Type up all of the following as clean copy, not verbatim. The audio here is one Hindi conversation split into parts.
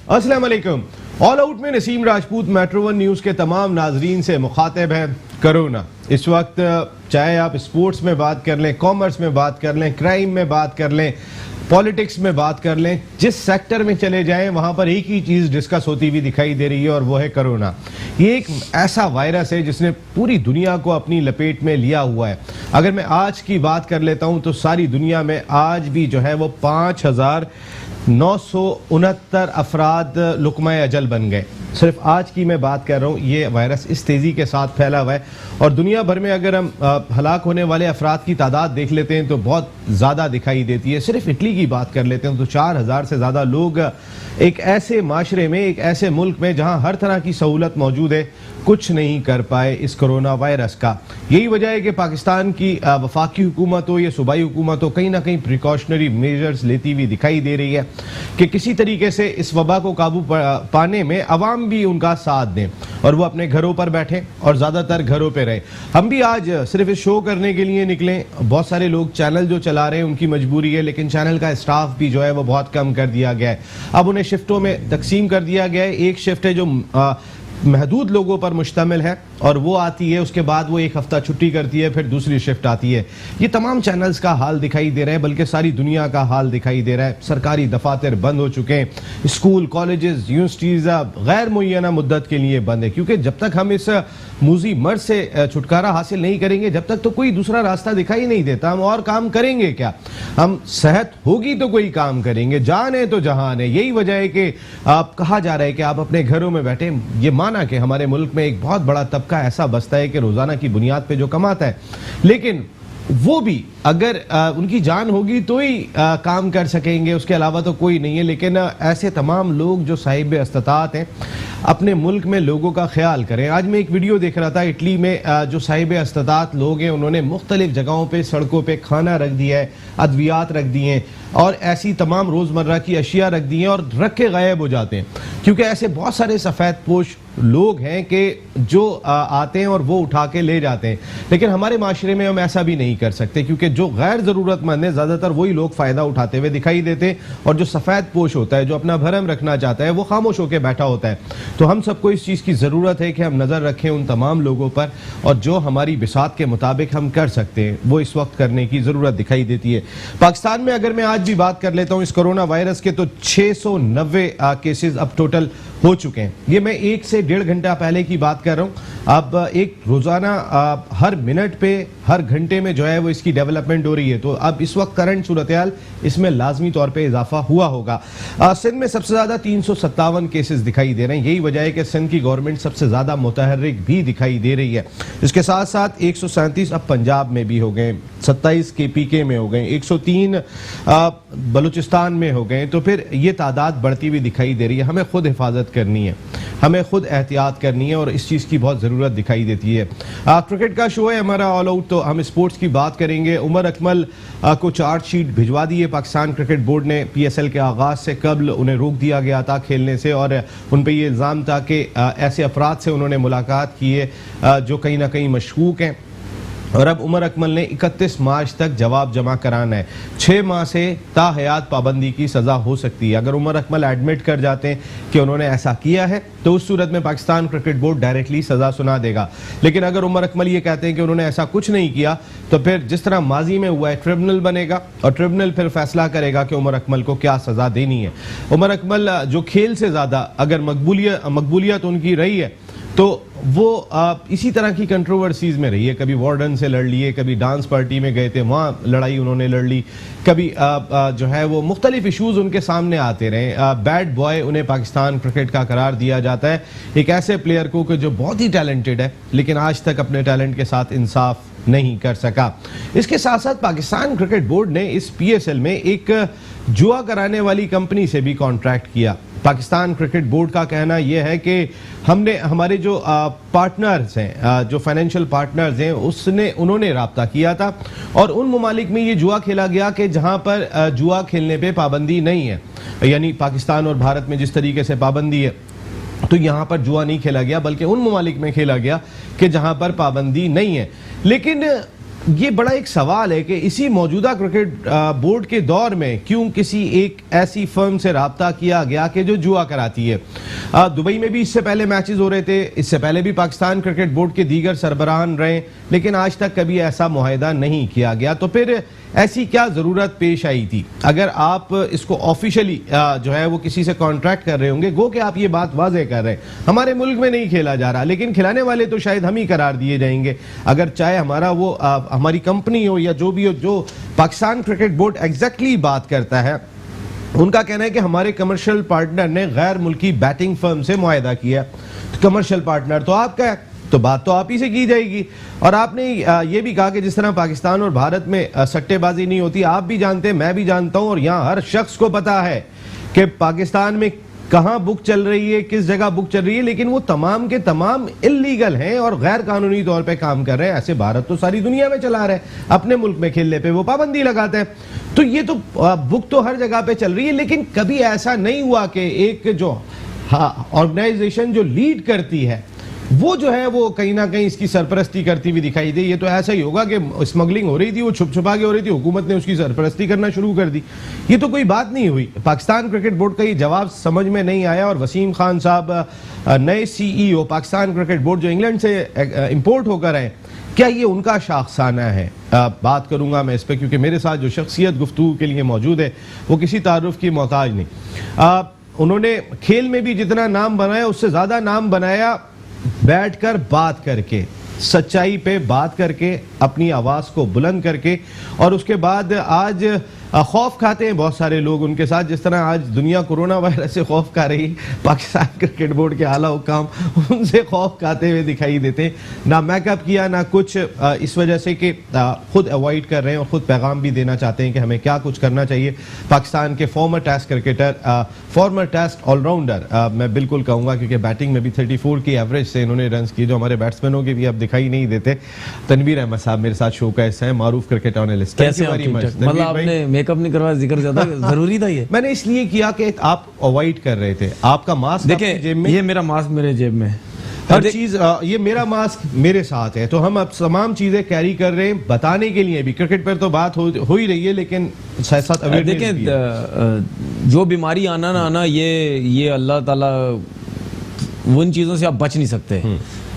अस्सलाम वालेकुम। ऑल आउट में Naseem Rajput metro one news के तमाम नाजरीन से मुखातिब है कोरोना। इस वक्त चाहे आप स्पोर्ट्स में बात कर लें, कॉमर्स में बात कर लें, क्राइम में बात कर लें, पॉलिटिक्स में बात कर लें, जिस सेक्टर में चले जाएं वहां पर एक ही चीज़ डिस्कस होती हुई दिखाई दे रही है और वो है कोरोना। ये एक ऐसा वायरस है जिसने पूरी दुनिया को अपनी लपेट में लिया हुआ है। अगर मैं आज की बात कर लेता हूं तो सारी दुनिया में आज भी जो है वो 5,969 अफराद लुकमा अजल बन गए। सिर्फ आज की मैं बात कर रहा हूँ, ये वायरस इस तेज़ी के साथ फैला हुआ है और दुनिया भर में अगर हम हलाक होने वाले अफराद की तादाद देख लेते हैं तो बहुत ज़्यादा दिखाई देती है। सिर्फ इटली की बात कर लेते हैं तो 4,000 से ज़्यादा लोग एक ऐसे माशरे में, एक ऐसे मुल्क में जहाँ हर तरह की सहूलत मौजूद है, कुछ नहीं कर पाए इस कोरोना वायरस का। यही वजह है कि पाकिस्तान की वफाकी हुकूमत हो या सूबाई हुकूमत हो, कहीं ना कहीं प्रिकॉशनरी मेजर्स लेती हुई दिखाई दे रही है कि किसी तरीके से इस वबा को काबू पाने में अवाम भी उनका साथ दें और वो अपने घरों पर बैठें और ज़्यादातर घरों पर रहे। हम भी आज सिर्फ इस शो करने के लिए निकले। बहुत सारे लोग चैनल जो चला रहे हैं उनकी मजबूरी है, लेकिन चैनल का स्टाफ भी जो है वो बहुत कम कर दिया गया है। अब उन्हें शिफ्टों में तकसीम कर दिया गया है। एक शिफ्ट है जो महदूद लोगों पर मुश्तमिल है और वो आती है, उसके बाद वो एक हफ्ता छुट्टी करती है, फिर दूसरी शिफ्ट आती है। ये तमाम चैनल्स का हाल दिखाई दे रहा है, बल्कि सारी दुनिया का हाल दिखाई दे रहा है। सरकारी दफातर बंद हो चुके हैं, स्कूल, कॉलेजेस, यूनिवर्सिटीज गैर मुय्यना मुद्दत के लिए बंद है, क्योंकि जब तक हम इस मूजी मर्ज से छुटकारा हासिल नहीं करेंगे, जब तक तो कोई दूसरा रास्ता दिखाई नहीं देता, हम और काम करेंगे क्या? हम सेहत होगी तो कोई काम करेंगे, जान है तो जहान है। यही वजह है कि आप कहा जा रहा है कि आप अपने घरों में बैठे। ये माना कि हमारे मुल्क में एक बहुत बड़ा तबका ऐसा बसता है कि रोजाना की बुनियाद पे जो कमाता है, लेकिन वो भी अगर उनकी जान होगी तो ही काम कर सकेंगे, उसके अलावा तो कोई नहीं है। लेकिन ऐसे तमाम लोग जो साहिब इस्तात हैं, अपने मुल्क में लोगों का ख्याल करें। आज मैं एक वीडियो देख रहा था, इटली में जो साहिब इस्तात लोग हैं उन्होंने मुख्तलिफ जगहों पे, सड़कों पे खाना रख दिया है, अद्वियात रख दिए हैं और ऐसी तमाम रोज़मर्रा की अशिया रख दी हैं और रख के गायब हो जाते हैं, क्योंकि ऐसे बहुत सारे सफ़ेद पोश लोग हैं कि जो आते हैं और वो उठा के ले जाते हैं। लेकिन हमारे माशरे में हम ऐसा भी नहीं कर सकते, क्योंकि जो गैर ज़रूरतमंद है ज़्यादातर वही लोग फ़ायदा उठाते हुए दिखाई देते हैं और जो सफ़ेद पोश होता है, जो अपना भरम रखना चाहता है, वो खामोश होकर बैठा होता है। तो हम सबको इस चीज़ की ज़रूरत है कि हम नज़र रखें उन तमाम लोगों पर और जो हमारी बिसात के मुताबिक हम कर सकते हैं वो इस वक्त करने की ज़रूरत दिखाई देती है। पाकिस्तान में अगर मैं आज भी बात कर लेता हूँ इस कोरोना वायरस के, तो 690 केसेस अब टोटल हो चुके हैं। ये मैं 1 से 1.5 घंटा पहले की बात कर रहा हूँ। अब एक रोज़ाना हर मिनट पे, हर घंटे में जो है वो इसकी डेवलपमेंट हो रही है। तो अब इस वक्त करंट सूरत हाल इसमें लाजमी तौर पे इजाफा हुआ होगा। सिंध में सबसे ज़्यादा 357 केसेस दिखाई दे रहे हैं। यही वजह है कि सिंध की गवर्नमेंट सबसे ज़्यादा मुतहर्रिक भी दिखाई दे रही है। इसके साथ साथ 137 अब पंजाब में भी हो गए, 27 KPK में हो गए, 103 बलूचिस्तान में हो गए। तो फिर ये तादाद बढ़ती हुई दिखाई दे रही है। हमें खुद हिफाजत करनी है, हमें खुद एहतियात करनी है और इस चीज़ की बहुत ज़रूरत दिखाई देती है। क्रिकेट का शो है हमारा ऑल आउट, तो हम स्पोर्ट्स की बात करेंगे। उमर अकमल को चार्जशीट भिजवा दी है पाकिस्तान क्रिकेट बोर्ड ने। PSL के आगाज़ से कबल उन्हें रोक दिया गया था खेलने से और उन पर यह इल्ज़ाम था कि ऐसे अफराद से उन्होंने मुलाकात की है जो कहीं ना कहीं मशकूक हैं। और अब उमर अकमल ने 31 मार्च तक जवाब जमा कराना है। 6 माह से ताहयात पाबंदी की सज़ा हो सकती है। अगर उमर अकमल एडमिट कर जाते हैं कि उन्होंने ऐसा किया है तो उस सूरत में पाकिस्तान क्रिकेट बोर्ड डायरेक्टली सज़ा सुना देगा। लेकिन अगर उमर अकमल ये कहते हैं कि उन्होंने ऐसा कुछ नहीं किया तो फिर जिस तरह माजी में हुआ है, ट्रिब्यूनल बनेगा और ट्रिब्यूनल फिर फैसला करेगा कि उमर अकमल को क्या सज़ा देनी है। उमर अकमल जो खेल से ज़्यादा अगर मकबूलियत उनकी रही है तो वो इसी तरह की कंट्रोवर्सीज में रही है। कभी वार्डन से लड़ लिए, कभी डांस पार्टी में गए थे, वहाँ लड़ाई उन्होंने लड़ ली, कभी जो है वो मुख्तलिफ इशूज़ उनके सामने आते रहे। बैड बॉय उन्हें पाकिस्तान क्रिकेट का करार दिया जाता है, एक ऐसे प्लेयर को कि जो बहुत ही टैलेंटेड है लेकिन आज तक अपने टैलेंट के साथ इंसाफ नहीं कर सका। इसके साथ साथ पाकिस्तान क्रिकेट बोर्ड ने इस PSL में एक जुआ कराने वाली कंपनी से भी कॉन्ट्रैक्ट किया। पाकिस्तान क्रिकेट बोर्ड का कहना यह है कि हमने हमारे जो पार्टनर्स हैं, जो फाइनेंशियल पार्टनर्स हैं, उन्होंने राब्ता किया था और उन ममालिक में ये जुआ खेला गया कि जहां पर जुआ खेलने पे पाबंदी नहीं है। यानी पाकिस्तान और भारत में जिस तरीके से पाबंदी है तो यहाँ पर जुआ नहीं खेला गया, बल्कि उन ममालिक में खेला गया कि जहाँ पर पाबंदी नहीं है। लेकिन ये बड़ा एक सवाल है कि इसी मौजूदा क्रिकेट बोर्ड के दौर में क्यों किसी एक ऐसी फर्म से राब्ता किया गया कि जो जुआ कराती है। दुबई में भी इससे पहले मैचेस हो रहे थे, इससे पहले भी पाकिस्तान क्रिकेट बोर्ड के दीगर सरबराहान रहे, लेकिन आज तक कभी ऐसा मुआहिदा नहीं किया गया। तो फिर ऐसी क्या ज़रूरत पेश आई थी? अगर आप इसको ऑफिशियली जो है वो किसी से कॉन्ट्रैक्ट कर रहे होंगे, गो कि आप ये बात वाज़ेह कर रहे हैं हमारे मुल्क में नहीं खेला जा रहा, लेकिन खिलाने वाले तो शायद हम ही करार दिए जाएंगे। अगर चाहे हमारा वो हमारी कंपनी हो या जो भी हो, जो पाकिस्तान क्रिकेट बोर्ड एग्जैक्टली बात करता है, उनका कहना है कि हमारे कमर्शियल पार्टनर ने गैर मुल्की बैटिंग फर्म से मुआहिदा किया। कमर्शियल पार्टनर तो आपका है, तो बात तो आप ही से की जाएगी। और आपने ये भी कहा कि जिस तरह पाकिस्तान और भारत में सट्टेबाजी नहीं होती, आप भी जानते हैं, मैं भी जानता हूं, और यहाँ हर शख्स को पता है कि पाकिस्तान में कहां बुक चल रही है, किस जगह बुक चल रही है, लेकिन वो तमाम के तमाम इल्लीगल हैं और गैर कानूनी तौर पे काम कर रहे हैं। ऐसे भारत तो सारी दुनिया में चला रहा है, अपने मुल्क में खेलने पे वो पाबंदी लगाते हैं। तो ये तो बुक तो हर जगह पे चल रही है, लेकिन कभी ऐसा नहीं हुआ कि एक जो ऑर्गेनाइजेशन जो लीड करती है वो जो है वो कहीं ना कहीं इसकी सरपरस्ती करती हुई दिखाई दे। ये तो ऐसा ही होगा कि स्मगलिंग हो रही थी, वो छुप छुपा के हो रही थी, हुकूमत ने उसकी सरपरस्ती करना शुरू कर दी। ये तो कोई बात नहीं हुई। पाकिस्तान क्रिकेट बोर्ड का ये जवाब समझ में नहीं आया, और वसीम खान साहब नए CEO पाकिस्तान क्रिकेट बोर्ड जो इंग्लैंड से इंपोर्ट होकर आए, क्या ये उनका शाखसाना है? बात करूंगा मैं इस पर, क्योंकि मेरे साथ जो शख्सियत गुफ्तगू के लिए मौजूद है वो किसी तारुफ की मोहताज नहीं। उन्होंने खेल में भी जितना नाम बनाया उससे ज्यादा नाम बनाया बैठकर बात करके, सच्चाई पे बात करके, अपनी आवाज को बुलंद करके। और उसके बाद आज खौफ खाते हैं बहुत सारे लोग उनके साथ, जिस तरह आज दुनिया कोरोना वायरस से खौफ खा रही, पाकिस्तान क्रिकेट बोर्ड के आला हुकाम उनसे खौफ खाते हुए दिखाई देते हैं। ना मैकअप किया ना कुछ, इस वजह से कि खुद अवॉइड कर रहे हैं और खुद पैगाम भी देना चाहते हैं कि हमें क्या कुछ करना चाहिए। पाकिस्तान के former test cricketer, former test allrounder मैं बिल्कुल कहूँगा, क्योंकि बैटिंग में भी 34 की एवरेज से इन्होंने रन किए, जो हमारे बैट्समैनों के भी अब दिखाई नहीं देते। तनवीर अहमद साहब मेरे साथ शो का हिस्सा है, मारूफ क्रिकेट एनालिस्ट। मेकअप नहीं करवाया, जिक्र ज्यादा जरूरी था। ये मैंने इसलिए किया कि आप अवॉइड कर रहे थे। आपका मास्क देखिए, जेब में, ये मेरा मास्क मेरे जेब में, हर चीज, ये मेरा मास्क मेरे साथ है, तो हम अब तमाम चीजें कैरी कर रहे हैं बताने के लिए भी। क्रिकेट पर तो बात हो ही रही है, लेकिन साथ साथ अवेयरनेस भी है। जो बीमारी आना ना आना, ये अल्लाह ताला, उन चीजों से आप बच नहीं सकते,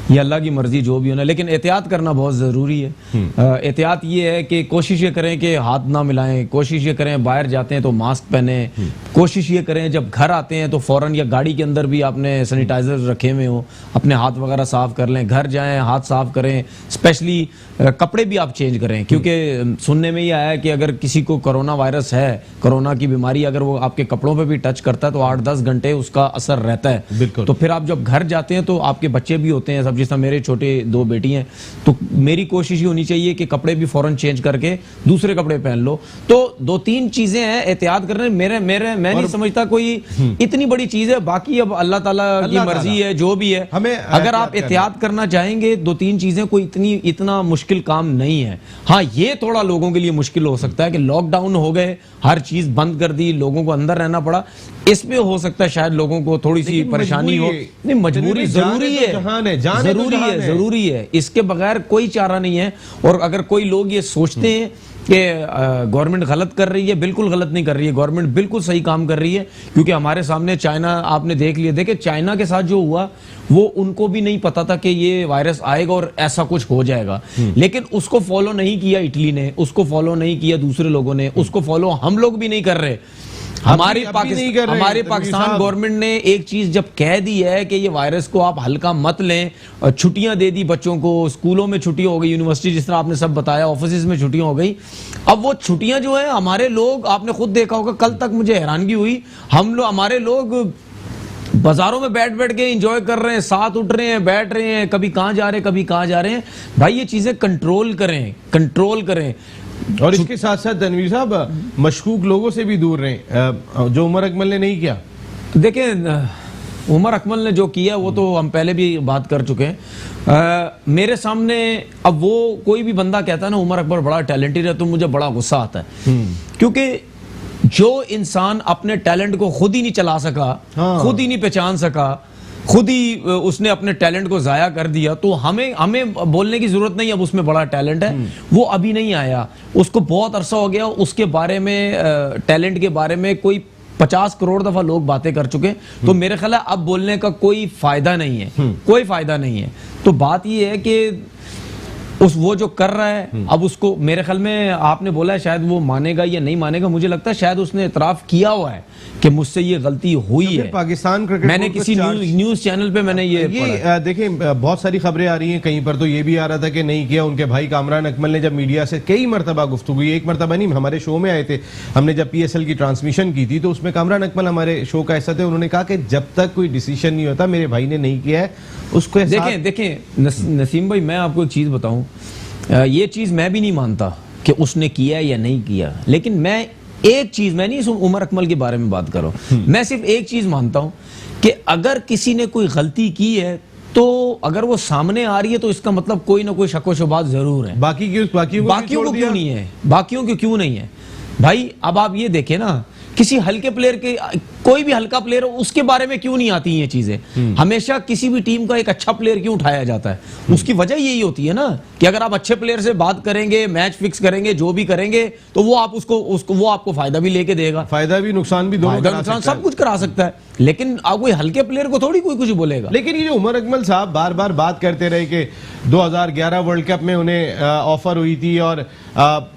ये अल्लाह की मर्जी जो भी होना, लेकिन एहतियात करना बहुत ज़रूरी है। एहतियात ये है कि कोशिश ये करें कि हाथ ना मिलाएं, कोशिश ये करें बाहर जाते हैं तो मास्क पहने, कोशिश ये करें जब घर आते हैं तो फ़ौरन, या गाड़ी के अंदर भी आपने सैनिटाइजर रखे हुए हो, अपने हाथ वगैरह साफ़ कर लें, घर जाएं हाथ साफ़ करें, स्पेशली कपड़े भी आप चेंज करें, क्योंकि सुनने में ये आया है कि अगर किसी को कोरोना वायरस है, कोरोना की बीमारी, अगर वो आपके कपड़ों पे भी टच करता है तो 8-10 घंटे उसका असर रहता है। तो फिर आप जब घर जाते हैं तो आपके बच्चे भी होते हैं सब, जिस तरह मेरे छोटे 2 बेटी हैं, तो मेरी कोशिश ये होनी चाहिए कि कपड़े भी फौरन चेंज करके दूसरे कपड़े पहन लो। तो 2-3 चीजें हैं एहतियात करने, मैं नहीं समझता कोई इतनी बड़ी चीज है। बाकी अब अल्लाह ताला की मर्जी है, जो भी है, हमें अगर आप एहतियात करना चाहेंगे, 2-3 चीजें कोई इतना मुश्किल काम नहीं है। हाँ, ये थोड़ा लोगों के लिए मुश्किल हो सकता है कि लॉकडाउन हो गए, हर चीज बंद कर दी, लोगों को अंदर रहना पड़ा, इसमें हो सकता है शायद लोगों को थोड़ी सी परेशानी हो। नहीं, मजबूरी जरूरी है, जरूरी है, इसके बगैर कोई चारा नहीं है। और अगर कोई लोग ये सोचते हैं कि गवर्नमेंट गलत कर रही है, बिल्कुल गलत नहीं कर रही है, गवर्नमेंट बिल्कुल सही काम कर रही है। क्योंकि हमारे सामने चाइना आपने देख लिया, देखे चाइना के साथ जो हुआ, वो उनको भी नहीं पता था कि ये वायरस आएगा और ऐसा कुछ हो जाएगा, लेकिन उसको फॉलो नहीं किया इटली ने, उसको फॉलो नहीं किया दूसरे लोगों ने, उसको फॉलो हम लोग भी नहीं कर रहे। हमारे पाकिस्तान गवर्नमेंट ने एक चीज जब कह दी है कि ये वायरस को आप हल्का मत लें, छुट्टियां दे दी बच्चों को, स्कूलों में छुट्टियां हो गई, यूनिवर्सिटी जिस तरह आपने सब बताया, ऑफिस में छुट्टियां हो गई। अब वो छुट्टियां जो है, हमारे लोग, आपने खुद देखा होगा, कल तक मुझे हैरानगी हुई, हमारे लोग बाजारों में बैठ के एंजॉय कर रहे हैं, साथ उठ रहे हैं, बैठ रहे हैं, कभी कहां जा रहे हैं, कभी कहां जा रहे हैं। भाई ये चीजें कंट्रोल करें। और इसके साथ साथ तनवीर साहब, मशकूक लोगों से भी दूर रहें, जो उमर अकमल ने नहीं किया। देखें, उमर अकमल ने जो किया वो तो हम पहले भी बात कर चुके हैं। मेरे सामने अब वो कोई भी बंदा कहता है ना उमर अकबर बड़ा टैलेंटेड है, तो मुझे बड़ा गुस्सा आता है, क्योंकि जो इंसान अपने टैलेंट को खुद ही नहीं चला सका, खुद ही नहीं पहचान सका, खुद ही उसने अपने टैलेंट को जाया कर दिया, तो हमें बोलने की जरूरत नहीं, अब उसमें बड़ा टैलेंट है, वो अभी नहीं आया, उसको बहुत अरसा हो गया, उसके बारे में टैलेंट के बारे में कोई 50 करोड़ दफा लोग बातें कर चुके, तो मेरे ख्याल है अब बोलने का कोई फायदा नहीं है, कोई फायदा नहीं है। तो बात ये है कि वो जो कर रहा है, अब उसको मेरे ख्याल में आपने बोला है शायद वो मानेगा या नहीं मानेगा, मुझे लगता है शायद उसने इतराफ किया हुआ है कि मुझसे ये गलती हुई है। पाकिस्तान क्रिकेट मैंने किसी न्यूज चैनल पे मैंने ये देखें, बहुत सारी खबरें आ रही हैं, कहीं पर तो ये भी आ रहा था कि नहीं किया। उनके भाई कामरान अकमल ने जब मीडिया से कई मरतबा गुफ्तगू हुई, एक मरतबा नहीं, हमारे शो में आए थे, हमने जब PSL की ट्रांसमिशन की थी तो उसमें कामरान अकमल हमारे शो का ऐसा थे, उन्होंने कहा कि जब तक कोई डिसीजन नहीं होता मेरे भाई ने नहीं किया है उसको। देखें नसीम भाई, मैं आपको एक चीज बताऊं, ये चीज मैं भी नहीं मानता कि उसने किया या नहीं किया, लेकिन मैं एक चीज, मैं नहीं उमर अकमल के बारे में बात कर रहा हूं, मैं सिर्फ एक चीज मानता हूं कि अगर किसी ने कोई गलती की है तो अगर वो सामने आ रही है तो इसका मतलब कोई ना कोई शको शुबात जरूर है। बाकियों को क्यों नहीं है? बाकियों को क्यों नहीं है भाई? अब आप ये देखें ना, किसी हल्के प्लेयर के, कोई भी हल्का प्लेयर हो उसके बारे में क्यों नहीं आती ये चीजें? हमेशा किसी भी टीम का एक अच्छा प्लेयर क्यों उठाया जाता है? उसकी वजह यही होती है ना कि अगर आप अच्छे प्लेयर से बात करेंगे, मैच फिक्स करेंगे, जो भी करेंगे, तो वो आप उसको वो आपको फायदा भी लेके देगा, फायदा भी नुकसान भी, दोनों नुकसान सब कुछ करा सकता है, लेकिन आप कोई हल्के प्लेयर को थोड़ी कोई कुछ बोलेगा। लेकिन ये जो उमर अकमल साहब बार बार बात करते रहे कि 2011 वर्ल्ड कप में उन्हें ऑफर हुई थी, और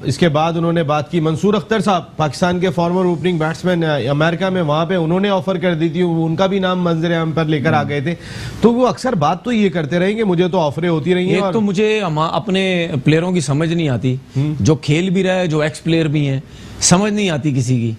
इसके बाद उन्होंने बात की मंसूर अख्तर साहब, पाकिस्तान के फॉर्मर ओपनिंग बैट्समैन, अमेरिका में वहां पे उन्होंने ऑफर कर दी थी, उनका भी नाम मंजरे आम पर लेकर आ गए थे। तो वो अक्सर बात तो ये करते रहेंगे, मुझे तो ऑफरें होती रही हैं। एक तो मुझे अपने प्लेयरों की समझ नहीं आती, जो खेल भी रहा है, जो एक्स प्लेयर भी हैं, समझ नहीं आती किसी की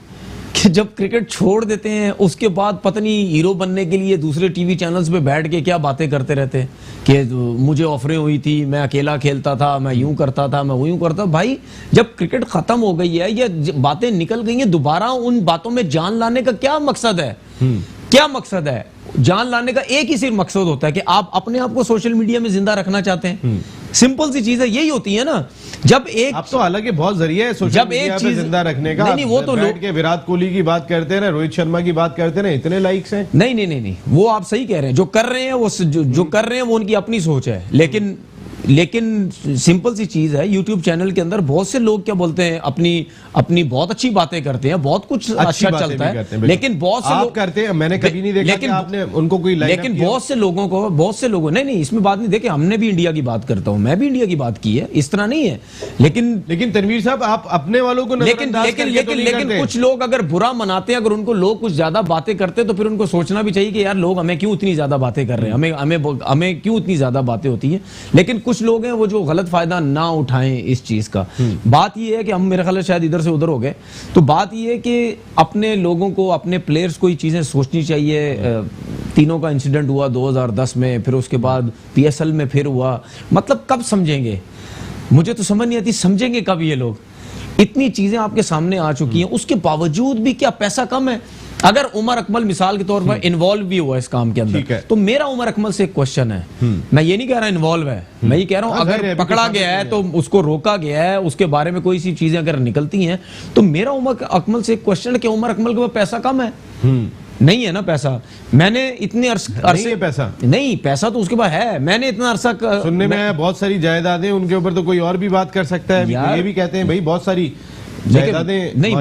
कि जब क्रिकेट छोड़ देते हैं उसके बाद पता नहीं हीरो बनने के लिए दूसरे टीवी चैनल्स पे बैठ के क्या बातें करते रहते हैं कि मुझे ऑफरें हुई थी, मैं अकेला खेलता था, मैं यूं करता था, मैं यूं करता। भाई जब क्रिकेट खत्म हो गई है, ये बातें निकल गई हैं, दोबारा उन बातों में जान लाने का क्या मकसद है? क्या मकसद है? जान लाने का एक ही सिर्फ मकसद होता है कि आप अपने आप को सोशल मीडिया में जिंदा रखना चाहते हैं। सिंपल सी चीज है, यही होती है ना। जब एक आप तो हालांकि बहुत जरिया है सोशल मीडिया पे जिंदा रखने का। नहीं, वो तो बैठ के विराट कोहली की बात करते रहे, रोहित शर्मा की बात करते रहे, इतने लाइक्स हैं। नहीं, वो आप सही कह रहे हैं, जो कर रहे हैं वो जो कर रहे हैं वो उनकी अपनी सोच है, लेकिन सिंपल सी चीज है, YouTube चैनल के अंदर बहुत से लोग क्या बोलते हैं, अपनी बहुत अच्छी बातें करते हैं, बहुत कुछ अच्छा चलता है, लेकिन बहुत से लोग करते हैं, मैंने कभी नहीं देखा कि आपने उनको कोई लाइन, लेकिन बहुत से लोगों नहीं, इसमें बात नहीं, देखे हमने भी इंडिया की बात करता हूं, मैं भी इंडिया की बात की है, इस तरह नहीं है, लेकिन तनवीर साहब आप अपने वालों को लेकिन कुछ लोग अगर बुरा मनाते हैं, अगर उनको लोग कुछ ज्यादा बातें करते हैं, तो फिर उनको सोचना भी चाहिए कि यार लोग हमें क्यों इतनी ज्यादा बातें कर रहे हैं, हमें क्यों इतनी ज्यादा बातें होती हैं। लेकिन कुछ लोग हैं वो जो गलत फायदा ना उठाएं इस चीज का। बात ये है कि हम, मेरे ख्याल शायद इधर से उधर हो गए, तो बात ये है कि अपने लोगों को, अपने प्लेयर्स को ये चीजें सोचनी चाहिए। तीनों का इंसिडेंट हुआ 2010 में, फिर उसके बाद PSL में फिर हुआ, मतलब कब समझेंगे? मुझे तो समझ नहीं आती, समझेंगे कब ये लोग? इतनी चीजें आपके सामने आ चुकी हैं, उसके बावजूद भी क्या पैसा कम है? अगर उमर अकमल मिसाल के तौर पर इन्वॉल्व भी हुआ इस काम के अंदर, तो मेरा उमर अकमल से एक क्वेश्चन है, मैं ये नहीं कह रहा इन्वॉल्व है, मैं ये कह रहा हूं अगर पकड़ा गया है तो उसको रोका गया है, उसके बारे में कोई सी चीजें अगर निकलती हैं, तो मेरा उमर अकमल से एक क्वेश्चन है कि उमर अकमल के पास पैसा कम है? नहीं है ना पैसा। मैंने इतने अरसे पैसा नहीं, पैसा तो उसके पास है। मैंने इतना अरसा सुनने में आया बहुत सारी जायदादें उनके ऊपर, तो कोई और भी बात कर सकता है। ये भी कहते हैं भाई बहुत सारी जायदादें। नहीं,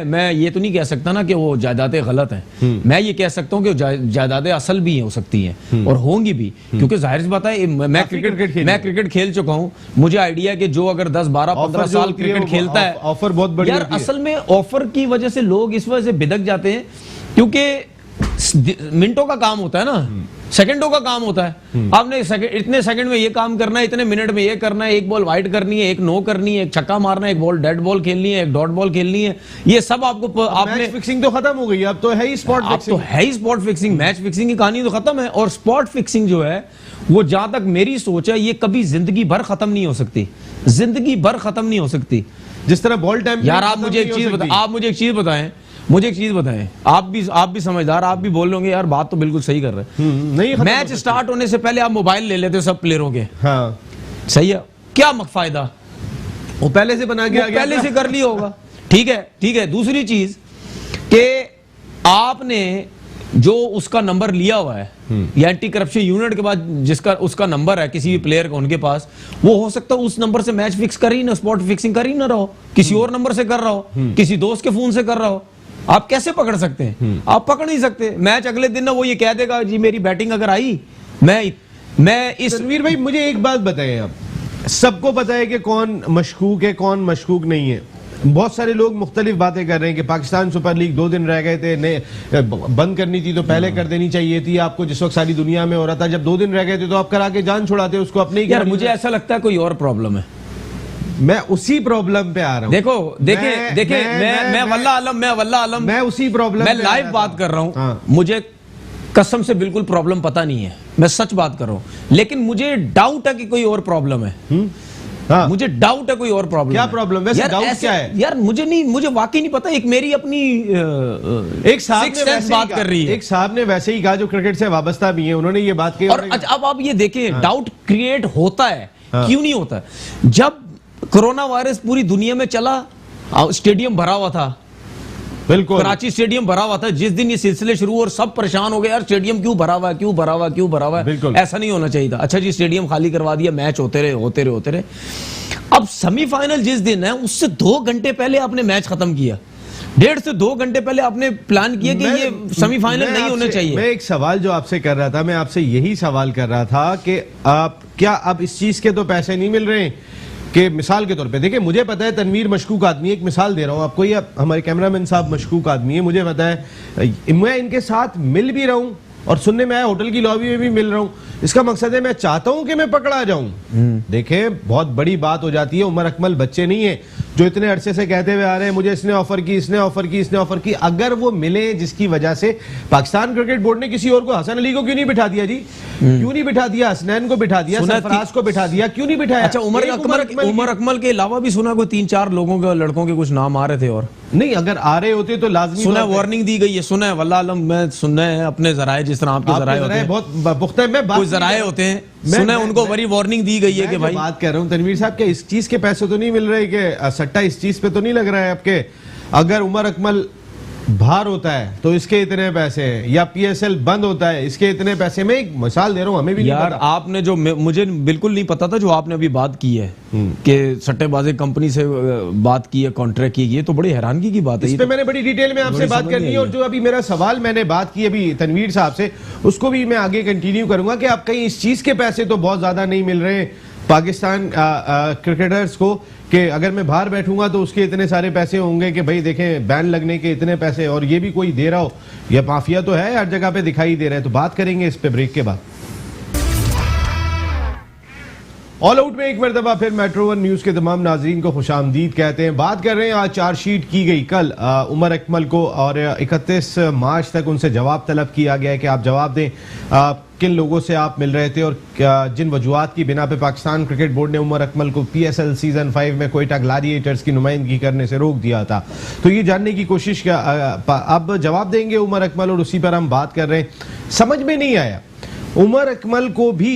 मैं ये तो नहीं कह सकता ना कि वो जायदादें गलत हैं। मैं ये कह सकता हूँ कि जायदादें असल भी हो सकती हैं और होंगी भी, क्योंकि जाहिर सी बात है मैं क्रिकेट खेल चुका हूँ, मुझे आइडिया कि जो अगर 10, 12, 15 साल क्रिकेट खेलता है, ऑफर बहुत बड़ी यार असल में ऑफर की वजह से लोग इस वजह से बिदक जाते हैं, क्योंकि मिनटों का काम होता है ना, सेकंडों का काम होता है। आपने इतने सेकंड में ये काम करना है, इतने मिनट में ये करना है, एक बॉल वाइड करनी है, एक नो करनी है, एक छक्का मारना है, एक बॉल डेड बॉल खेलनी है, एक डॉट बॉल खेलनी है, ये सब आपको आपने फिक्सिंग तो खत्म हो गई, अब तो है ही स्पॉट फिक्सिंग। तो है ही स्पॉट फिक्सिंग, मैच फिक्सिंग की कहानी तो खत्म है। और स्पॉट फिक्सिंग जो है वो, जहां तक मेरी सोच है, ये कभी जिंदगी भर खत्म नहीं हो सकती, जिंदगी भर खत्म नहीं हो सकती। जिस तरह बॉल टाइम, यार आप मुझे एक चीज बताएं, आप भी समझदार, आप भी बोल लोगे यार बात तो बिल्कुल सही कर रहे हैं। मैच स्टार्ट होने से पहले आप मोबाइल ले लेते हो सब प्लेयरों के, हाँ सही है, क्या फायदा? वो पहले से बना के पहले से कर लिया होगा, ठीक है। दूसरी चीज कि आपने जो उसका नंबर लिया हुआ है या एंटी करप्शन यूनिट के बाद जिसका उसका नंबर है किसी भी प्लेयर का उनके पास, वो हो सकता है उस नंबर से मैच फिक्स कर ही ना, स्पॉट फिक्सिंग कर ही ना रहो, किसी और नंबर से कर रहा हो, किसी दोस्त के फोन से कर रहा हो। आप कैसे पकड़ सकते हैं? आप पकड़ नहीं सकते। मैच अगले दिन ना वो ये कह देगा जी मेरी बैटिंग अगर आई, मैं इस तनवीर भाई मुझे एक बात बताएं, आप सबको पता है कि कौन मशकूक है कौन मशकूक नहीं है। बहुत सारे लोग मुख्तलिफ बातें कर रहे हैं कि पाकिस्तान सुपर लीग 2 दिन रह गए थे, बंद करनी थी तो पहले कर देनी चाहिए थी आपको, जिस वक्त सारी दुनिया में हो रहा था। जब 2 दिन रह गए थे तो आप करा के जान छुड़ाते उसको अपने ही। यार मुझे ऐसा लगता है कोई और प्रॉब्लम है। मैं उसी प्रॉब्लम पे आ रहा हूँ। देखे मैं वल्ला आलम मैं उसी प्रॉब्लम मैं लाइव बात कर रहा हूँ। हाँ। मुझे कसम से बिल्कुल प्रॉब्लम पता नहीं है, मैं सच बात कर रहा हूँ, लेकिन मुझे डाउट है कि कोई और प्रॉब्लम है। हाँ। मुझे डाउट है कोई और प्रॉब्लम। क्या प्रॉब्लम? वैसे डाउट क्या है यार? मुझे वाकई नहीं पता। एक मेरी अपनी एक साहब ने वैसे बात कर रही है, एक साहब ने वैसे ही कहा जो क्रिकेट से वाबस्ता भी है, उन्होंने ये बात की। और अब आप ये देखें, डाउट क्रिएट होता है, हाँ। क्यों नहीं होता? जब कोरोना वायरस पूरी दुनिया में चला, स्टेडियम भरा हुआ था, बिल्कुल कराची स्टेडियम भरा हुआ था। जिस दिन ये सिलसिले शुरू और सब परेशान हो गए, यार स्टेडियम क्यों भरा हुआ है, क्यों भरा हुआ है, क्यों भरा हुआ है? बिल्कुल ऐसा नहीं होना चाहिए था। अच्छा जी स्टेडियम खाली करवा दिया, मैच होते रहे। अब सेमीफाइनल जिस दिन है उससे 2 घंटे पहले आपने मैच खत्म किया, 1.5 से 2 घंटे पहले आपने प्लान किया कि ये सेमीफाइनल नहीं होने चाहिए। मैं एक सवाल जो आपसे कर रहा था, मैं आपसे यही सवाल कर रहा था कि आप क्या अब इस चीज के तो पैसे नहीं मिल रहे कि मिसाल के तौर पे देखिए, मुझे पता है तनवीर मशकूक आदमी है, एक मिसाल दे रहा हूं आपको, या हमारे कैमरामैन साहब मशकूक आदमी है, मुझे पता है, मैं इनके साथ मिल भी रहा हूं और सुनने में आया होटल की लॉबी में भी मिल रहा हूं। इसका मकसद है मैं चाहता हूं कि मैं पकड़ा जाऊं। देखे बहुत बड़ी बात हो जाती है। उमर अकमल बच्चे नहीं है जो इतने अरसे से कहते हुए आ रहे हैं मुझे इसने ऑफर की, इसने ऑफर की, इसने ऑफर की। अगर वो मिले जिसकी वजह से पाकिस्तान क्रिकेट बोर्ड ने किसी और को, हसन अली को क्यों नहीं बिठा दिया जी? क्यों नहीं बिठा दिया? हसनैन को बिठा दिया, सरफराज को बिठा दिया, क्यों नहीं बिठाया? अच्छा उमर अकमल के अलावा भी सुना कोई 3-4 लोगों के, लड़कों के कुछ नाम आ रहे थे। और नहीं, अगर आ रहे होते तो लाजमी सुना वार्निंग दी गई है, सुना है वल्लाह आलम, मैं सुनना है अपने जराए, जिस तरह आपके जराए होते हैं, बहुत पुख्ता है। मैं कुछ जराए होते हैं, सुना है उनको बड़ी वार्निंग दी गई है कि भाई। बात कर रहा हूं तनवीर साहब के इस चीज के पैसे तो नहीं मिल रहे कि सट्टा इस चीज पे तो नहीं लग रहा है आपके? अगर उमर अकमल बाहर होता है तो इसके इतने पैसे हैं, या पीएसएल बंद होता है इसके इतने पैसे। मैं एक मिसाल दे रहा हूं, हमें भी यार नहीं पता। आपने जो मुझे बिल्कुल नहीं पता था जो आपने अभी बात की है कि सट्टेबाजी कंपनी से बात की है, कॉन्ट्रैक्ट की है, तो बड़ी हैरानगी की बात है। इस पे मैंने बड़ी डिटेल में आपसे बात करनी है, और जो अभी मेरा सवाल मैंने बात की अभी तनवीर साहब से, उसको भी मैं आगे कंटिन्यू करूंगा कि आप कहीं इस चीज के पैसे तो बहुत ज्यादा नहीं मिल रहे पाकिस्तान क्रिकेटर्स को कि अगर मैं बाहर बैठूंगा तो उसके इतने सारे पैसे होंगे कि भाई देखें बैन लगने के इतने पैसे, और ये भी कोई दे रहा हो। यह माफिया तो है, हर जगह पे दिखाई दे रहा है। तो बात करेंगे इस पे ब्रेक के बाद। ऑल आउट में एक मरतबा फिर मेट्रो 1 न्यूज के तमाम नाजरीन को खुशामदीद कहते हैं। बात कर रहे हैं आज चार्जशीट की गई कल उमर अकमल को, और 31 मार्च तक उनसे जवाब तलब किया गया है कि आप जवाब दें किन लोगों से आप मिल रहे थे और जिन वजूहात की बिना पे पाकिस्तान क्रिकेट बोर्ड ने उमर अकमल को PSL सीजन 5 में कोयटा ग्लैडिएटर्स की नुमाइंदगी करने से रोक दिया था। तो ये जानने की कोशिश अब जवाब देंगे उमर अकमल, और उसी पर हम बात कर रहे हैं। समझ में नहीं आया उमर अकमल को भी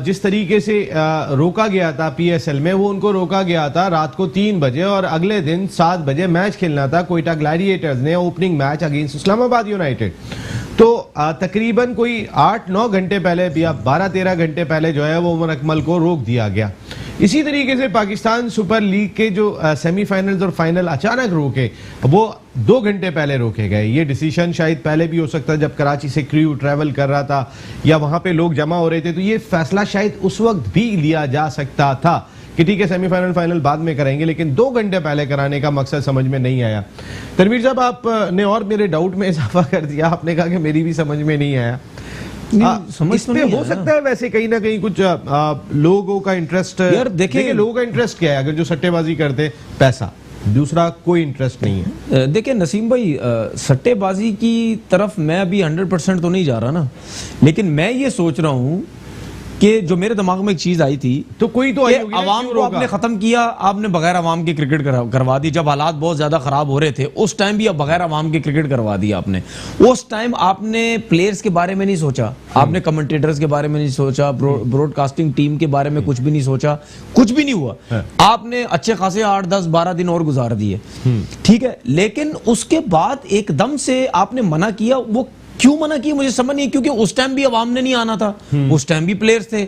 जिस तरीके से रोका गया था PSL में, वो उनको रोका गया था रात को 3 बजे, और अगले दिन 7 बजे मैच खेलना था कोयटा ग्लैडिएटर्स ने opening match against Islamabad United. तो तकरीबन कोई 8-9 घंटे पहले या 12-13 घंटे पहले जो है वो उमर अकमल को रोक दिया गया। इसी तरीके से पाकिस्तान सुपर लीग के जो सेमीफाइनल्स और फाइनल अचानक रोके, वो 2 घंटे पहले रोके गए। ये डिसीजन शायद पहले भी हो सकता है जब कराची से क्रू ट्रैवल कर रहा था या वहां पे लोग जमा हो रहे थे, तो ये फैसला शायद उस वक्त भी लिया जा सकता था कि ठीक है सेमीफाइनल फाइनल बाद में करेंगे, लेकिन 2 घंटे पहले कराने का मकसद समझ में नहीं आया। तनवीर साहब आपने और मेरे डाउट में इजाफा कर दिया, आपने कहा कि मेरी भी समझ में नहीं आया। इस पे हो सकता है वैसे कहीं ना कहीं कुछ लोगों का इंटरेस्ट। यार देखिए लोगों का इंटरेस्ट क्या है? अगर जो सट्टेबाजी करते पैसा, दूसरा कोई इंटरेस्ट नहीं है। देखिए नसीम भाई, सट्टेबाजी की तरफ मैं अभी 100% तो नहीं जा रहा ना, लेकिन मैं ये सोच रहा हूं कि जो मेरे दिमाग में एक चीज आई थी, तो कोई तो अवाम को आपने खत्म किया, आपने बगैर अवाम के क्रिकेट करवा दी। जब हालात बहुत ज्यादा खराब हो रहे थे उस टाइम भी अब बगैर अवाम के क्रिकेट करवा दी आपने। उस टाइम आपने प्लेयर्स के बारे में नहीं सोचा, आपने कमेंटेटर्स के बारे में नहीं सोचा, ब्रॉडकास्टिंग टीम के बारे में कुछ भी नहीं सोचा, कुछ भी नहीं हुआ। आपने अच्छे खासे 8, 10, 12 दिन और गुजार दिए, ठीक है, लेकिन उसके बाद एकदम से आपने मना किया। वो क्यों मना किया मुझे समझ नहीं, क्योंकि उस टाइम भी अवाम ने नहीं आना था, उस टाइम भी प्लेयर्स थे,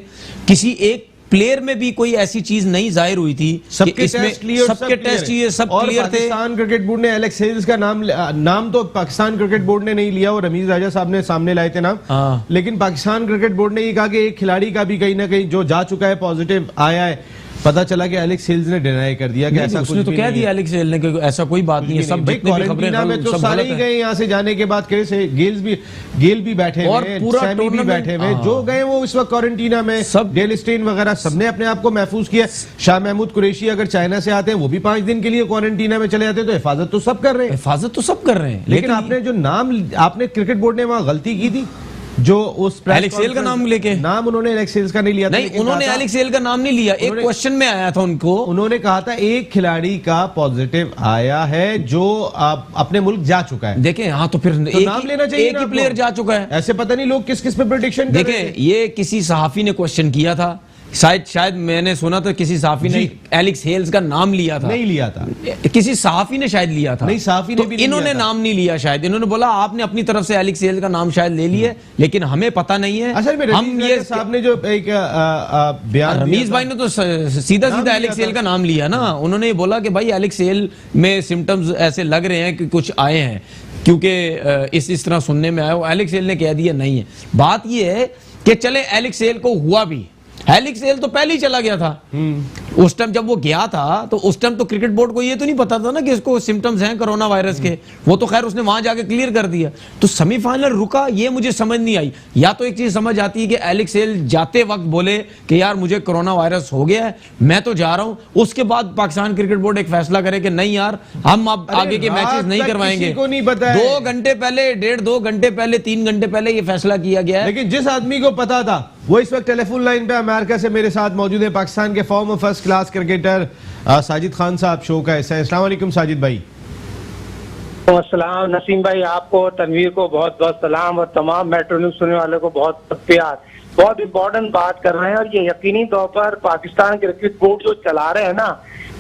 किसी एक प्लेयर में भी कोई ऐसी चीज नहीं जाहिर हुई थी कि इसमें सबके टेस्ट ये सब क्लियर थे। पाकिस्तान क्रिकेट बोर्ड ने एलेक्स हेल्स का नाम तो पाकिस्तान क्रिकेट बोर्ड ने नहीं लिया, और रमीज राजा साहब ने सामने लाए थे नाम, लेकिन पाकिस्तान क्रिकेट बोर्ड ने ये कहा कि एक खिलाड़ी का भी कहीं ना कहीं जो जा चुका है पॉजिटिव आया है। पता चला कि एलेक्स हेल्स ने डिनाई कर दिया कि ऐसा उसने तो कह दिया एलेक्स हेल्स ने कि ऐसा कोई बात नहीं है, सब जितने भी खबरें में तो सारे ही गए यहाँ से जाने के बाद, गेल भी बैठे और पूरा सैमी भी बैठे हुए, जो गए वो इस वक्त क्वारंटीना में, सब डेल स्टेन वगैरह सबने अपने आप को महफूज किया। शाह महमूद कुरैशी अगर चाइना से आते हैं वो भी 5 दिन के लिए क्वारंटीना में चले जाते हैं, तो हिफाजत तो सब कर रहे हैं, हिफाजत तो सब कर रहे हैं। लेकिन आपने जो नाम, आपने क्रिकेट बोर्ड ने वहां गलती की थी, जो उस एलेक्स हेल्स का नाम लेके, नाम उन्होंने एलेक्स हेल्स का नहीं लिया था, नहीं उन्होंने एलेक्स हेल्स का नाम नहीं लिया, एक क्वेश्चन में आया था उनको, उन्होंने कहा था एक खिलाड़ी का पॉजिटिव आया है जो अपने मुल्क जा चुका है। देखें, हाँ तो फिर तो नाम लेना चाहिए, एक ही प्लेयर जा चुका है, ऐसे पता नहीं लोग किस किस पे प्रेडिक्शन कर रहे हैं। देखें, ये किसी सहाफी ने क्वेश्चन किया था, शायद मैंने सुना था किसी सहाफी ने एलेक्स हेल्स का नाम लिया था, नहीं लिया था, किसी सहाफी ने शायद लिया था, नहीं सहाफी ने भी नहीं, इन्होंने नाम नहीं लिया, शायद इन्होंने बोला आपने अपनी तरफ से एलेक्स हेल्स का नाम शायद ले लिया, लेकिन हमें पता नहीं है। असल में हम ये साहब ने जो एक बयान, रमीज भाई ने तो सीधा एलेक्स हेल्स का नाम लिया ना, उन्होंने बोला कि भाई एलेक्स हेल्स में सिम्टम्स ऐसे लग रहे हैं कि कुछ आए हैं, क्योंकि इस तरह सुनने में आया। एलेक्स हेल्स ने कह दिया नहीं है। बात यह है कि चले एलेक्स हेल्स को हुआ भी, एलेक्स हेल्स तो पहले ही चला गया था, उस टाइम जब वो गया था तो उस टाइम तो क्रिकेट बोर्ड को ये तो नहीं पता था ना कि इसको सिम्टम्स हैं कोरोना वायरस के, वो तो खैर उसने वहां जाके क्लियर कर दिया। तो सेमीफाइनल रुका, ये मुझे समझ नहीं आई। या तो एक चीज समझ आती है कि एलेक्स हेल्स जाते वक्त बोले कि यार मुझे कोरोना वायरस हो गया है, मैं तो जा रहा हूं, उसके बाद पाकिस्तान क्रिकेट बोर्ड एक फैसला करे कि नहीं यार हम अब आगे के मैचेस नहीं करवाएंगे। 2 घंटे पहले, 1.5-2 घंटे पहले, 3 घंटे पहले ये फैसला किया गया है। लेकिन जिस आदमी को पता था वो इस वक्त टेलीफोन लाइन पे अमेरिका से मेरे साथ मौजूद है, पाकिस्तान के farmer first class cricketer Sajid Khan साहब शो का हिस्सा है। अस्सलाम वालेकुम साजिद भाई। अस्सलाम नसीम भाई, आपको तनवीर को बहुत बहुत सलाम और तमाम मेट्रो न्यूज सुनने वालों को बहुत प्यार। बहुत इम्पोर्टेंट बात कर रहे हैं और ये यकीनी तौर पर पाकिस्तान क्रिकेट बोर्ड जो चला रहे हैं ना,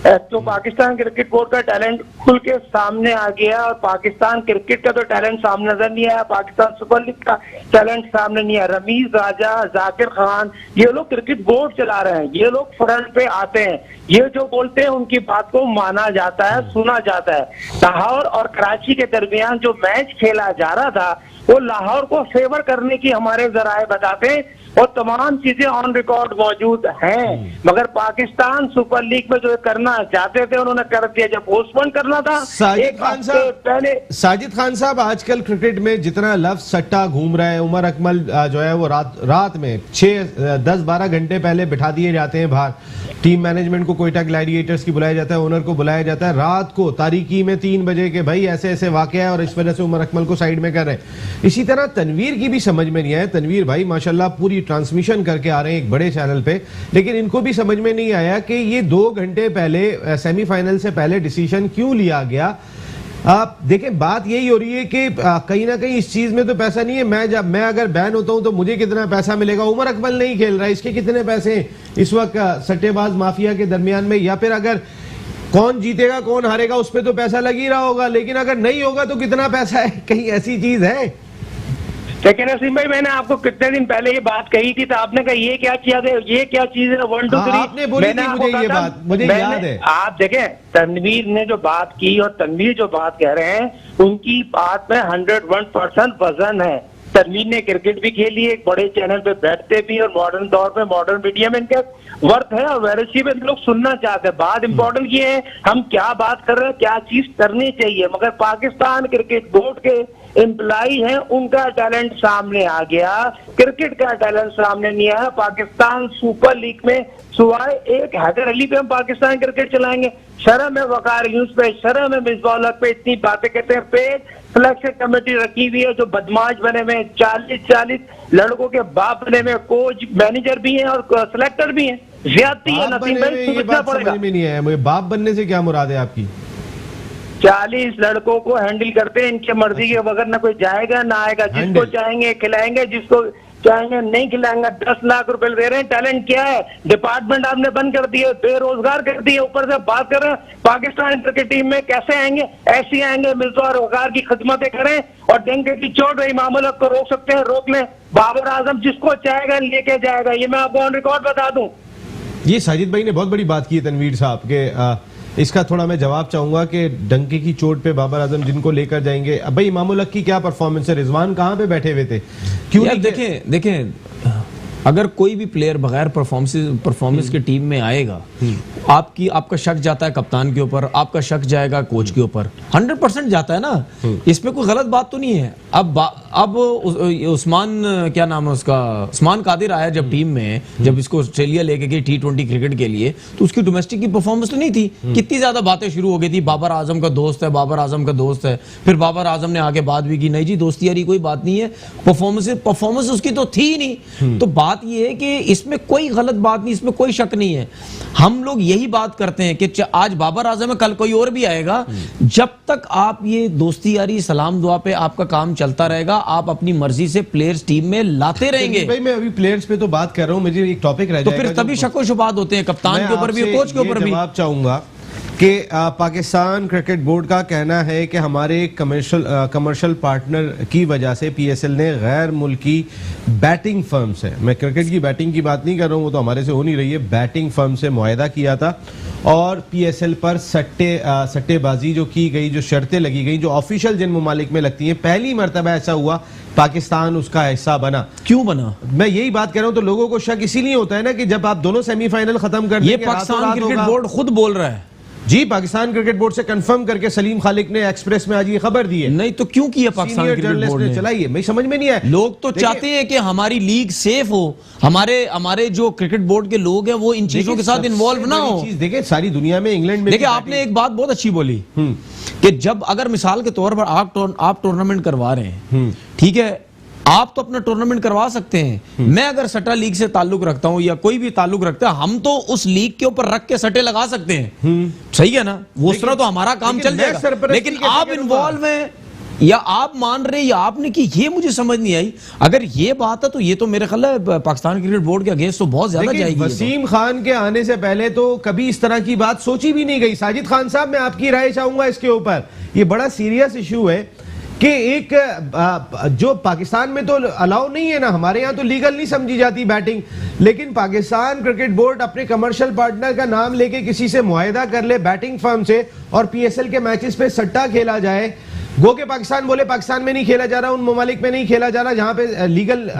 तो पाकिस्तान क्रिकेट बोर्ड का टैलेंट खुल के सामने आ गया और पाकिस्तान क्रिकेट का तो टैलेंट सामने नजर नहीं आया, पाकिस्तान सुपर लीग का टैलेंट सामने नहीं आया। रमीज राजा, जाकिर खान, ये लोग क्रिकेट बोर्ड चला रहे हैं, ये लोग फ्रंट पे आते हैं, ये जो बोलते हैं उनकी बात को माना जाता है, सुना जाता है। लाहौर और कराची के दरमियान जो मैच खेला जा रहा था वो लाहौर को फेवर करने की हमारे जराए बताते हैं और तमाम चीजें ऑन रिकॉर्ड मौजूद हैं, मगर पाकिस्तान सुपर लीग में जो करना चाहते थे उन्होंने कर दिया। जब पोस्टपोन करना था साजिद खान साहब पहले, साजिद खान साहब आजकल क्रिकेट में जितना लफ्ज सट्टा घूम रहा है, उमर अकमल जो है वो रात में 6-10-12 घंटे पहले बिठा दिए जाते हैं बाहर, टीम मैनेजमेंट को कोयटा ग्लैडिएटर्स की बुलाया जाता है, ओनर को बुलाया जाता है रात को तारीकी में 3 बजे के भाई ऐसे ऐसे वाकया है और इस वजह से उमर अकमल को साइड में कर रहे हैं। इसी तरह तनवीर की भी समझ में नहीं आया, तनवीर भाई माशाल्लाह पूरी ट्रांसमिशन करके आ रहे हैं एक बड़े चैनल पे, लेकिन इनको भी समझ में नहीं आया कि ये 2 घंटे पहले सेमीफाइनल से पहले डिसीजन क्यों लिया गया। आप देखें बात यही हो रही है कि कहीं ना कहीं इस चीज में तो पैसा नहीं है। मैं अगर बैन होता हूं तो मुझे कितना पैसा मिलेगा, उमर अकमल नहीं खेल रहा है, इसके कितने पैसे इस वक्त सट्टेबाज माफिया के दरमियान में, या फिर अगर कौन जीतेगा कौन हारेगा उस पर तो पैसा लग ही रहा होगा, लेकिन अगर नहीं होगा तो कितना पैसा है, कहीं ऐसी चीज है। लेकिन नसीम भाई मैंने आपको कितने दिन पहले ये बात कही थी तो आपने कहा ये क्या किया था, ये क्या चीज है, 1 2 3 आपने बोली थी मुझे ये बात, मुझे याद है। आप देखें तनवीर ने जो बात की और तनवीर जो बात कह रहे हैं उनकी बात में 101% वजन है। तनवीर ने क्रिकेट भी खेली, एक बड़े चैनल पे बैठते भी और मॉडर्न दौर पे मॉडर्न मीडिया में इनका वर्थ है और वैरसी में लोग सुनना चाहते हैं। बात इंपॉर्टेंट ये है हम क्या बात कर रहे हैं, क्या चीज करनी चाहिए, मगर पाकिस्तान क्रिकेट बोर्ड के एम्प्लॉई हैं उनका टैलेंट सामने आ गया, क्रिकेट का टैलेंट सामने नहीं आया। पाकिस्तान सुपर लीग में सुवाए एक हैदर अली पे हम पाकिस्तान क्रिकेट चलाएंगे, शर्म है वकार न्यूज पे, शर्म है मिसबाह पे, इतनी बातें कहते हैं। पेड सिलेक्शन कमेटी रखी हुई है जो बदमाश बने हुए, 40 लड़कों के बाप बने हुए, कोच मैनेजर भी हैं और सिलेक्टर भी हैं। ज्यादती है नसीम भाई, सोचना पड़ेगा। समझ में नहीं आया मुझे, बाप बनने से क्या मुराद है आपकी? 40 लड़कों को हैंडल करते हैं, इनके मर्जी के बगैर ना कोई जाएगा ना आएगा, जिसको चाहेंगे खिलाएंगे, जिसको चाहेंगे नहीं खिलाएंगे। 10 लाख रुपए दे रहे हैं, टैलेंट क्या है? डिपार्टमेंट आपने बंद कर दिए, बेरोजगार कर दिए, ऊपर से बात कर रहे हैं पाकिस्तान क्रिकेट टीम में कैसे आएंगे? ऐसे आएंगे मिर्जा और वकार की खिदमतें करें और डंके की चोट रही मामूल को रोक सकते हैं, रोक लें। बाबर आजम जिसको चाहेगा लेके जाएगा, ये मैं आपको ऑन रिकॉर्ड बता दूं। ये साजिद भाई ने बहुत बड़ी बात की है तनवीर साहब के, इसका थोड़ा मैं जवाब चाहूंगा कि डंके की चोट पे बाबर आजम जिनको लेकर जाएंगे। अब भाई इमामुल हक की क्या परफॉर्मेंस है? रिजवान कहाँ पे बैठे हुए थे? क्यों यार देखें अगर कोई भी प्लेयर बगैर परफॉर्मेंस के टीम में आएगा, आपका शक जाता है कप्तान के ऊपर, आपका शक जाएगा कोच के ऊपर, 100% जाता है ना। इसमें कोई गलत बात तो नहीं है। अब उस्मान, क्या नाम है उसका, उस्मान कादिर आया जब टीम में, जब इसको ऑस्ट्रेलिया लेके गई T20 क्रिकेट के लिए, तो उसकी डोमेस्टिक की परफॉर्मेंस तो नहीं थी। कितनी ज्यादा बातें शुरू हो गई थी, बाबर आजम का दोस्त है, बाबर आजम का दोस्त है। फिर बाबर आजम ने आगे बात भी की, नहीं जी दोस्ती यारी कोई बात नहीं है, परफॉर्मेंस उसकी तो थी ही नहीं। तो बात ये है कि इसमें कोई गलत बात नहीं, इसमें कोई शक नहीं है। हम लोग यही बात करते हैं कि आज बाबर आजम है, कल कोई और भी आएगा। जब तक आप ये दोस्ती यारी सलाम दुआ पे आपका काम चलता रहेगा, आप अपनी मर्जी से प्लेयर्स टीम में लाते रहेंगे। भाई मैं अभी प्लेयर्स पे तो बात कर रहा हूं, मुझे एक टॉपिक रह तो जाएगा, फिर तभी शक व शुबात होते हैं, कप्तान के ऊपर भी, कोच के ऊपर भी। जवाब चाहूंगा कि पाकिस्तान क्रिकेट बोर्ड का कहना है कि हमारे कमर्शियल पार्टनर की वजह से PSL ने गैर मुल्की बैटिंग फर्म से, मैं क्रिकेट की बैटिंग की बात नहीं कर रहा हूं, वो तो हमारे से हो नहीं रही है, बैटिंग फर्म से मुआहदा किया था और PSL पर सट्टेबाजी जो की गई, जो शर्तें लगी गई, जो ऑफिशियल जिन ममालिक में लगती हैं, पहली मरतबा ऐसा हुआ पाकिस्तान उसका हिस्सा बना। क्यों बना? मैं यही बात कर रहा हूं। तो लोगों को शक इसीलिए होता है ना कि जब आप दोनों सेमीफाइनल खत्म कर ये पाकिस्तान क्रिकेट बोर्ड खुद बोल रहा है जी, पाकिस्तान क्रिकेट बोर्ड से कंफर्म करके सलीम खालिक ने एक्सप्रेस में आज ये खबर दी है। नहीं तो क्यों किया पाकिस्तान क्रिकेट बोर्ड ने? चलाइए, मैं समझ में नहीं आया। लोग तो चाहते हैं कि हमारी लीग सेफ हो, हमारे जो क्रिकेट बोर्ड के लोग हैं वो इन चीजों के साथ इन्वॉल्व ना हो। देखिए सारी दुनिया में, इंग्लैंड में देखिए आपने एक बात बहुत अच्छी बोली कि जब अगर मिसाल के तौर पर आप टूर्नामेंट करवा रहे हैं, ठीक है, आप तो अपना टूर्नामेंट करवा सकते हैं। मैं अगर सट्टा लीग से ताल्लुक रखता हूं या कोई भी ताल्लुक रखता है, हम तो उस लीग के ऊपर रख के सट्टे लगा सकते हैं। सही है ना? वो उस तरह तो हमारा काम चल जाएगा। लेकिन आप इन्वॉल्व हैं या आप मान रहे या आपने की, ये मुझे समझ नहीं आई। अगर ये बात है तो ये तो मेरे ख्याल है पाकिस्तान क्रिकेट बोर्ड के अगेंस्ट तो बहुत ज्यादा जाएगी। वसीम खान के आने से पहले तो कभी इस तरह की बात सोची भी नहीं गई। साजिद खान साहब, मैं आपकी राय चाहूंगा इसके ऊपर। ये बड़ा सीरियस इशू है कि एक जो पाकिस्तान में तो अलाउ नहीं है ना, हमारे यहाँ तो लीगल नहीं समझी जाती बैटिंग, लेकिन पाकिस्तान क्रिकेट बोर्ड अपने कमर्शियल पार्टनर का नाम लेके किसी से मुआहदा कर ले बैटिंग फर्म से और PSL के मैचेस पे सट्टा खेला जाए। गो के पाकिस्तान बोले पाकिस्तान में नहीं खेला जा रहा, उन ममालिक में नहीं खेला जा रहा जहां पे लीगल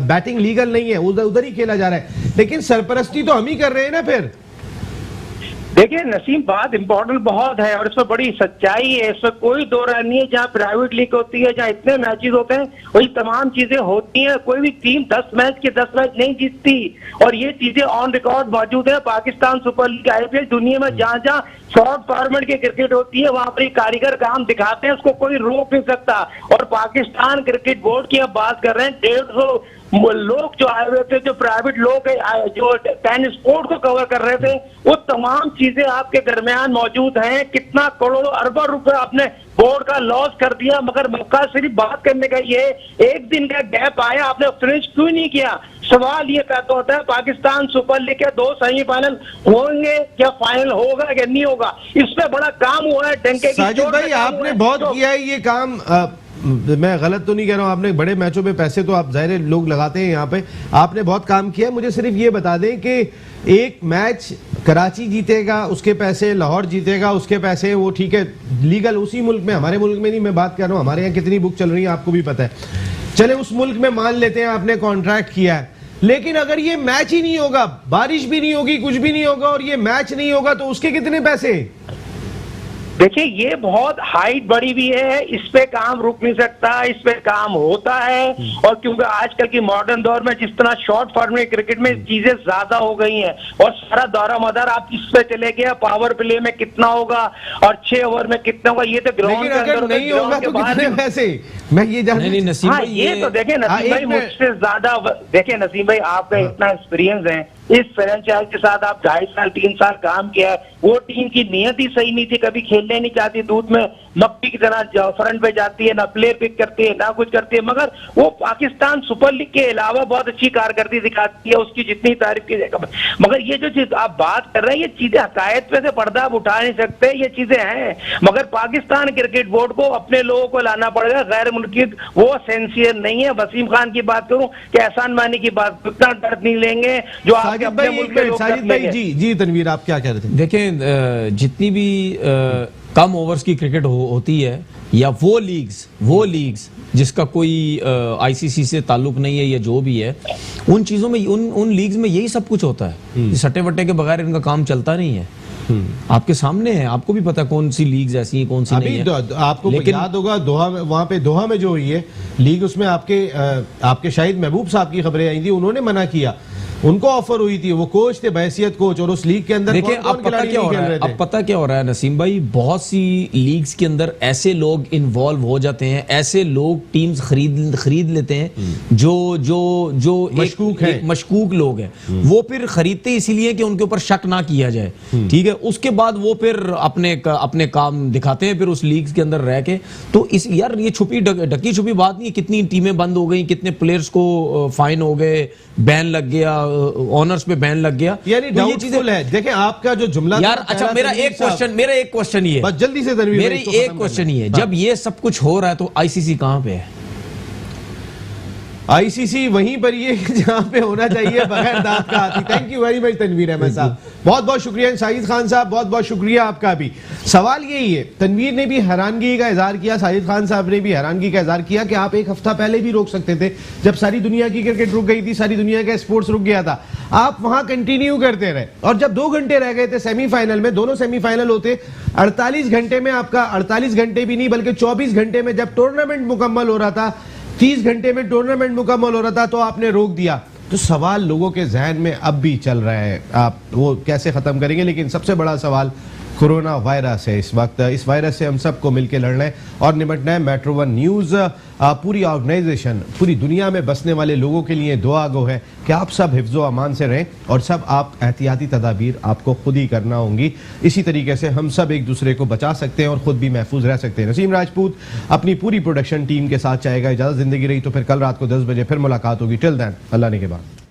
बैटिंग लीगल नहीं है, उधर ही खेला जा रहा है। लेकिन सरपरस्ती तो हम ही कर रहे हैं ना। फिर देखिए नसीम, बात इंपॉर्टेंट बहुत है और इसमें बड़ी सच्चाई है, इसमें कोई दो राय नहीं है। जहाँ प्राइवेट लीग होती है, जहाँ इतने मैचेस होते हैं, वही तमाम चीजें होती हैं। कोई भी टीम 10 मैच के 10 मैच नहीं जीतती और ये चीजें ऑन रिकॉर्ड मौजूद है। पाकिस्तान सुपर लीग, IPL, दुनिया में जहाँ जहाँ शॉर्ट फॉर्मेट की क्रिकेट होती है वहां पर कारीगर काम दिखाते हैं, उसको कोई रोक नहीं सकता। और पाकिस्तान क्रिकेट बोर्ड की अब बात कर रहे हैं, 150 लोग जो आए हुए थे, जो प्राइवेट लोग जो टेनिस स्पोर्ट को कवर कर रहे थे, वो तमाम चीजें आपके दरमियान मौजूद हैं। कितना करोड़ों अरबों रुपए आपने बोर्ड का लॉस कर दिया, मगर मौका सिर्फ बात करने का ये एक दिन का गैप आया, आपने फिनिश क्यों नहीं किया? सवाल ये पैदा होता है पाकिस्तान सुपर लीग के 2 सेमीफाइनल होंगे या फाइनल होगा या नहीं होगा, इसमें बड़ा काम हुआ है। डंके की साजिद भाई, आपने बहुत किया है ये काम। मैं गलत तो नहीं कह रहा हूं, आपने बड़े मैचों पे पैसे तो आप जाहिर लोग लगाते हैं यहाँ पे, आपने बहुत काम किया। मुझे सिर्फ ये बता दें कि एक मैच कराची जीतेगा उसके पैसे, लाहौर जीतेगा उसके पैसे, वो ठीक है लीगल उसी मुल्क में, हमारे मुल्क में नहीं मैं बात कर रहा हूँ, हमारे यहाँ कितनी बुक चल रही है आपको भी पता है। चले उस मुल्क में मान लेते हैं आपने कॉन्ट्रैक्ट किया है, लेकिन अगर ये मैच ही नहीं होगा, बारिश भी नहीं होगी, कुछ भी नहीं होगा और ये मैच नहीं होगा तो उसके कितने पैसे? देखिए ये बहुत हाइट बढ़ी हुई है, इस पे काम रुक नहीं सकता, इस पे काम होता है। और क्योंकि आजकल की मॉडर्न दौर में जिस तरह शॉर्ट फॉर्मेट क्रिकेट में चीजें ज्यादा हो गई हैं और सारा दौरा मदार आप इस पे चले गए, पावर प्ले में कितना होगा और 6 ओवर में कितना होगा, ये तो ग्राउंड के अंदर नहीं होगा तो कितने पैसे? मैं ये जानना नसीम भाई, ये तो देखे नसीम भाई मुझसे ज्यादा, देखे नसीम भाई आपका इतना एक्सपीरियंस है, इस फ्रेंचाइज के साथ आप 2.5 साल 3 साल काम किया है। वो टीम की नियत ही सही नहीं थी, कभी खेलने नहीं चाहती, दूध में मक्खी की तरह फ्रंट पे जाती है, ना प्लेयर पिक करती है, ना कुछ करती है, मगर वो पाकिस्तान सुपर लीग के अलावा बहुत अच्छी कारकर्दगी दिखाती है, उसकी जितनी तारीफ की जाएगा। मगर ये जो चीज आप बात कर रहे हैं, ये चीजें हकायत पे से पर्दा आप उठा नहीं सकते, ये चीजें हैं। मगर पाकिस्तान क्रिकेट बोर्ड को अपने लोगों को लाना पड़ेगा, गैर मुल्की वो सेंसियर नहीं है। वसीम खान की बात करूं कि एहसान मानी की बात, इतना दर्द नहीं लेंगे जो आपके अपने मुल्क के लोग साजिद भाई, जी तनवीर, आप क्या कह रहे थे? देखें, जितनी भी कम ओवर्स की क्रिकेट होती है, या वो लीग्स जिसका कोई आईसीसी से ताल्लुक नहीं है या जो भी है, उन चीजों में उन लीग्स में यही सब कुछ होता है। सट्टे वट्टे के बगैर इनका काम चलता नहीं है। आपके सामने है, आपको भी पता कौन सी लीग्स ऐसी हैं, कौन सी नहीं है। आपको याद होगा दोहा में, वहां पे दोहा में जो हुई है लीग, उसमें आपके शाहिद महबूब साहब की खबरें आई थी, उन्होंने मना किया, उनको ऑफर हुई थी, वो कोच थे, बहैसियत कोच, और उस लीग के अंदर देखिए अब पता क्या हो रहा है, अब पता क्या हो रहा है नसीम भाई, बहुत सी लीग्स के अंदर ऐसे लोग इन्वॉल्व हो जाते हैं, ऐसे लोग टीम्स खरीद लेते हैं जो मशकूक लोग हैं, वो फिर खरीदते इसीलिए कि उनके ऊपर शक ना किया जाए, ठीक है। उसके बाद वो फिर अपने काम दिखाते हैं फिर उस लीग के अंदर रह के। तो इस यार ये ढकी छुपी बात नहीं है, कितनी टीमें बंद हो गई, कितने प्लेयर्स को फाइन हो गए, बैन लग गया, ऑनर्स पे बैन लग गया, यानी तो ये चीजें है। देखें आपका जो जुमला यार, अच्छा मेरा एक क्वेश्चन ये है, बस जल्दी से मेरा एक क्वेश्चन ये है, जब ये सब कुछ हो रहा है तो आईसीसी कहां पे है? आईसीसी वहीं पर ये जहां पे होना चाहिए, बगैर दांत का हाथी। Thank you very much Tanvir Ahmed sahab, बहुत बहुत शुक्रिया। साजिद खान साहब, बहुत बहुत शुक्रिया आपका भी। सवाल यही है, तनवीर ने भी हैरानगी का इजहार किया, साजिद खान साहब ने भी हैरानगी का इजहार किया कि आप एक हफ्ता पहले भी रोक सकते थे, जब सारी दुनिया की क्रिकेट रुक गई थी, सारी दुनिया का स्पोर्ट्स रुक गया था, आप वहां कंटिन्यू करते रहे। और जब 2 घंटे रह गए थे सेमीफाइनल में, दोनों सेमीफाइनल होते 48 घंटे में, आपका 48 घंटे भी नहीं बल्कि 24 घंटे में जब टूर्नामेंट मुकम्मल हो रहा था, 30 घंटे में टूर्नामेंट मुकम्मल हो रहा था, तो आपने रोक दिया। तो सवाल लोगों के जहन में अब भी चल रहा है, आप वो कैसे खत्म करेंगे? लेकिन सबसे बड़ा सवाल कोरोना वायरस है। इस वक्त इस वायरस से हम सबको मिलकर लड़ना है और निपटना है। मेट्रो वन न्यूज़ पूरी ऑर्गेनाइजेशन, पूरी दुनिया में बसने वाले लोगों के लिए दुआ गो है कि आप सब हिफ्ज़ो अमान से रहें और सब आप एहतियाती तदाबीर आपको खुद ही करना होंगी। इसी तरीके से हम सब एक दूसरे को बचा सकते हैं और ख़ुद भी महफूज रह सकते हैं। नसीम राजपूत अपनी पूरी प्रोडक्शन टीम के साथ चाहेगा इजाज़त। ज़िंदगी रही तो फिर कल रात को 10 बजे फिर मुलाकात होगी। टिल दैन, अल्लाह ने के बाद।